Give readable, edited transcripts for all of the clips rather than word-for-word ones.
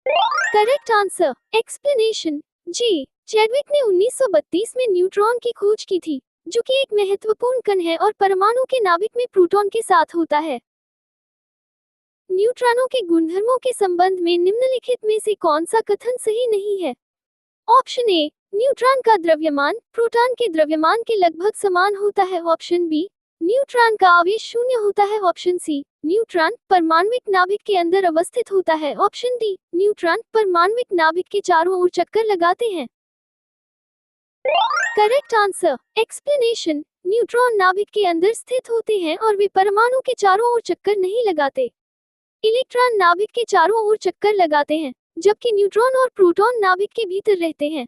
Correct answer, explanation जी। Chadwick ने 1932 में neutron की खोज की थी, जो कि एक महत्वपूर्ण कण है और परमाणु के नाभिक में प्रोटॉन के साथ होता है। न्यूट्रॉनों के गुणधर्मों के संबंध में निम्नलिखित में से कौन सा कथन सही नहीं है? ऑप्शन ए, न्यूट्रॉन का द्रव्यमान प्रोटॉन के द्रव्यमान के लगभग समान होता है। ऑप्शन बी, न्यूट्रॉन का आवेश शून्य होता है। ऑप्शन सी, न्यूट्रॉन परमाणविक नाभिक के अंदर अवस्थित होता है। ऑप्शन डी, न्यूट्रॉन परमाणविक नाभिक के चारों ओर चक्कर लगाते हैं। Correct answer, explanation. न्यूट्रॉन नाभिक के अंदर स्थित होते हैं और वे परमाणु के चारों ओर चक्कर नहीं लगाते। इलेक्ट्रॉन नाभिक के चारों ओर चक्कर लगाते हैं, जबकि न्यूट्रॉन और प्रोटॉन नाभिक के भीतर रहते हैं।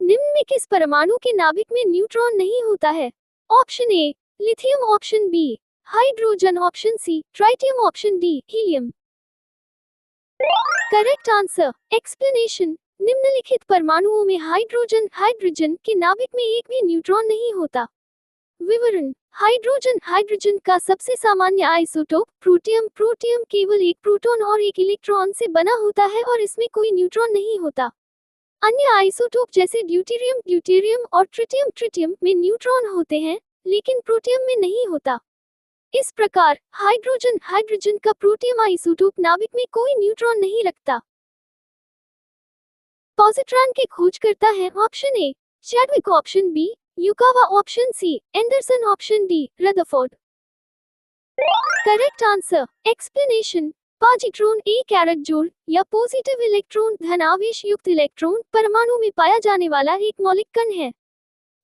निम्न में किस परमाणु के नाभिक में न्यूट्रॉन नहीं होता है? Option A, lithium. Option B, hydrogen. Option C, tritium. Option D, helium. Correct answer, explanation. निम्नलिखित परमाणुओं में हाइड्रोजन के नाभिक में एक भी न्यूट्रॉन नहीं होता। विवरण: हाइड्रोजन का सबसे सामान्य आइसोटोप प्रोटियम केवल एक प्रोटॉन और एक इलेक्ट्रॉन से बना होता है और इसमें कोई न्यूट्रॉन नहीं होता। अन्य आइसोटोप जैसे ड्यूटेरियम और ट्रिटियम में न्यूट्रॉन होते हैं, लेकिन प्रोटियम में नहीं होता। इस प्रकार हाइड्रोजन का प्रोटियम आइसोटोप नाभिक में कोई न्यूट्रॉन नहीं रखता। पॉजिट्रॉन के खोजकर्ता हैं। Option A, Chadwick. Option B, Yukawa. Option C, Anderson. Option D, Rutherford. Correct answer, explanation. Positron एक कैरेट जोड़ या पॉजिटिव इलेक्ट्रॉन धन आवेश युक्त इलेक्ट्रॉन परमाणु में पाया जाने वाला एक मौलिक कण है।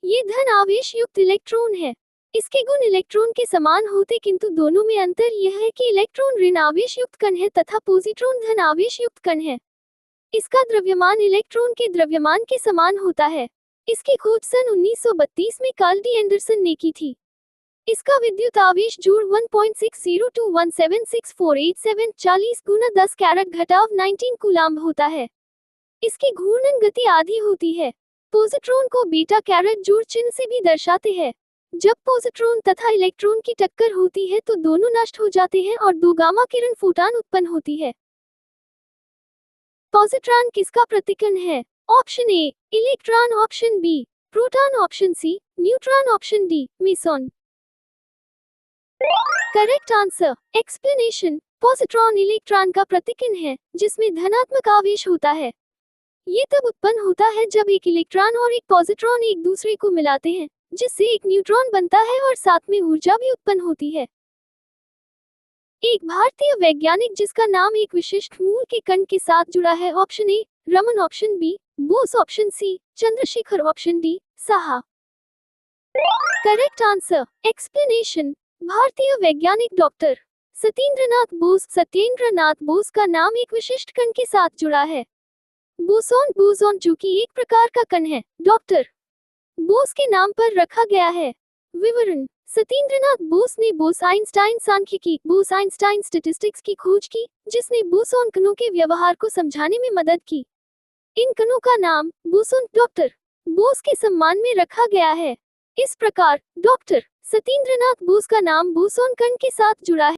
ये धन आवेश युक्त इलेक्ट्रॉन है। इसके गुण इलेक्ट्रॉन के समान होते, किंतु दोनों में अंतर यह है कि इलेक्ट्रॉन ऋण आवेश युक्त कण है तथा पॉजिट्रॉन धन आवेश युक्त कण है। इसका द्रव्यमान इलेक्ट्रॉन के द्रव्यमान के समान होता है। इसकी खोज सन 1932 में कार्ल डी एंडरसन ने की थी। इसका विद्युत आवेश जोड़ 1.6021764887 40 गुना 10 कैरेट घटाव 19 कूलाम्ब होता है। इसकी घूर्णन गति आधी होती है। पॉजिट्रॉन को बीटा कैरेट जोड़ चिन्ह से भी दर्शाते हैं। जब पॉजिट्रॉन तथा इलेक्ट्रॉन की टक्कर होती है तो दोनों नष्ट हो जाते हैं और दो गामा किरण फोटॉन उत्पन्न होती है। पॉजिट्रॉन किसका प्रतिकण है? Option A, electron. Option B, proton. Option C, neutron. Option D, meson. Correct answer, explanation. Positron electron का प्रतिकण है, जिसमें धनात्मक आवेश होता है। ये तब उत्पन्न होता है जब एक इलेक्ट्रॉन और एक पॉजिट्रॉन एक दूसरे को मिलाते हैं, जिससे एक न्यूट्रॉन बनता है और साथ में ऊर्जा भी उत्पन्न होती है। एक भारतीय वैज्ञानिक जिसका नाम एक विशिष्ट मूल के कण के साथ जुड़ा है। Option A, Raman. Option B, Bose. Option C, Chandrasekhar. Option D, Saha. Correct answer, explanation. भारतीय वैज्ञानिक डॉक्टर सत्येंद्र नाथ बोस का नाम एक विशिष्ट कण के साथ जुड़ा है, बोसॉन, जो कि एक प्रकार का कण है, डॉक्टर बोस के नाम पर रखा गया है। विवरण: सत्येंद्रनाथ बोस ने बोस-आइंस्टाइन सांख्यिकी बोस-आइंस्टाइन स्टैटिस्टिक्स की खोज की, जिसने बोसॉन कणों के व्यवहार को समझाने में मदद की। इन कणों का नाम बोसॉन डॉक्टर बोस के सम्मान में रखा गया है। इस प्रकार डॉक्टर सत्येंद्रनाथ बोस का नाम बोसॉन कण के साथ जुड़ा है।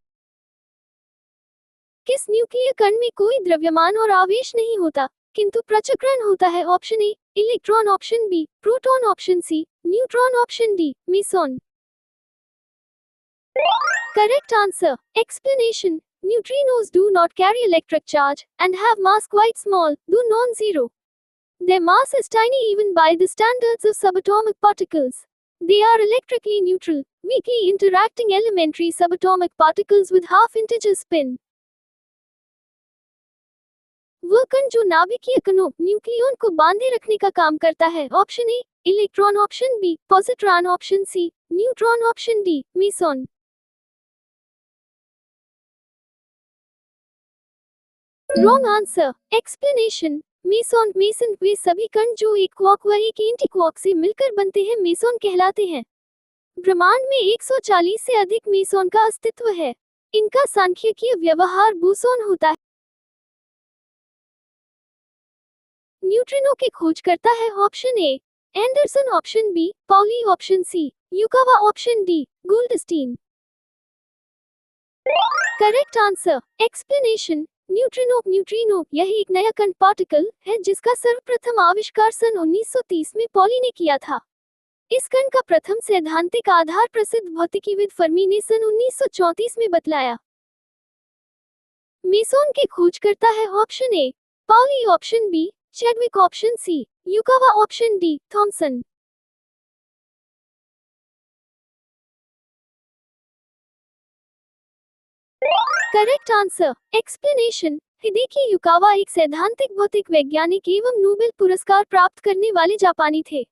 किस न्यूक्लियर कण में कोई द्रव्यमान और आवेश नहीं होता, किंतु प्रचक्रण होता है? Option A, electron. Option B, proton. Option C, neutron. Option D, meson. Correct answer, explanation. Neutrinos do not carry electric charge and have mass quite small, though non-zero. Their mass is tiny even by the standards of subatomic particles. They are electrically neutral, weakly interacting elementary subatomic particles with half-integer spin. वह कण जो नाभिकीय कणों nucleon को बांधे रखने का काम करता है। Option A, electron. Option B, positron. Option C, neutron. Option D, meson. Wrong answer, explanation. Meson वे सभी कण जो एक क्वार्क व एक एंटी क्वार्क से मिलकर बनते हैं मेसॉन कहलाते हैं। ब्रह्मांड में 140 से अधिक मेसॉन का अस्तित्व है। इनका सांख्यिकीय व्यवहार बोसॉन होता है। न्यूट्रिनो के खोजकर्ता है। Option A, Anderson. Option B, Pauli. Option C, Yukawa. Option D, Goldstein. Correct answer, explanation. Neutrino यह एक नया कण पार्टिकल है जिसका सर्वप्रथम आविष्कार सन 1930 में पॉली ने किया था। इस कण का प्रथम सैद्धांतिक आधार प्रसिद्ध भौतिकीविद फर्मी ने सन 1934 में बतलाया। मेसोन के खोजकर्ता है option A Pauli, option B Chadwick, option C Yukawa, option D Thomson. Correct answer explanation. Hideki Yukawa एक सैद्धांतिक भौतिक वैज्ञानिक एवं नोबेल पुरस्कार प्राप्त करने वाले जापानी थे।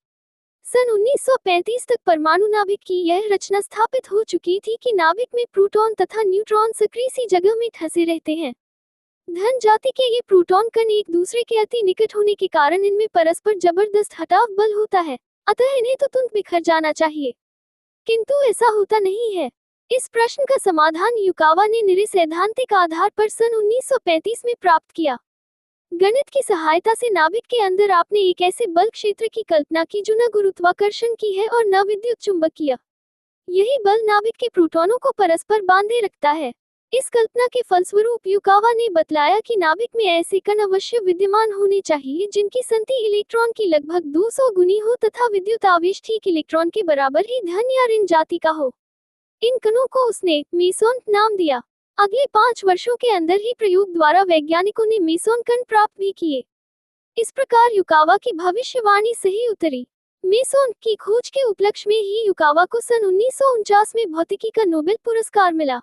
सन 1935 तक परमाणु नाभिक की यह रचना स्थापित हो चुकी थी कि नाभिक में प्रोटॉन तथा न्यूट्रॉन सक्रिय सी जगह में फंसे रहते हैं। धन जाति के ये प्रोटॉन कण एक दूसरे के अति निकट होने के कारण इनमें परस्पर जबरदस्त हटाव बल होता है, अतः इन्हें तो तुरंत बिखर जाना चाहिए, किंतु ऐसा होता नहीं है। इस प्रश्न का समाधान युकावा ने निरे सैद्धांतिक आधार पर सन 1935 में प्राप्त किया। गणित की सहायता से नाभिक के अंदर आपने एक ऐसे बल क्षेत्र की कल्पना की जो न गुरुत्वाकर्षण की है और न विद्युत चुंबकीय। यही बल नाभिक के प्रोटॉनों को परस्पर बांधे रखता है। इस कल्पना के फलस्वरूप युकावा ने बतलाया कि नाभिक में ऐसे कण अवश्य विद्यमान होने चाहिए जिनकी संति इलेक्ट्रॉन की लगभग 200 गुनी हो तथा विद्युत आवेश ठीक इलेक्ट्रॉन के बराबर ही धन या ऋण जाति का हो। इन कणों को उसने मेसोन नाम दिया। अगले 5 वर्षों के अंदर ही प्रयोग द्वारा वैज्ञानिकों ने मेसोन कण प्राप्त भी किए। इस प्रकार युकावा की भविष्यवाणी सही उतरी। मेसोन की खोज के उपलक्ष्य में ही युकावा को सन 1949 में भौतिकी का नोबेल पुरस्कार मिला।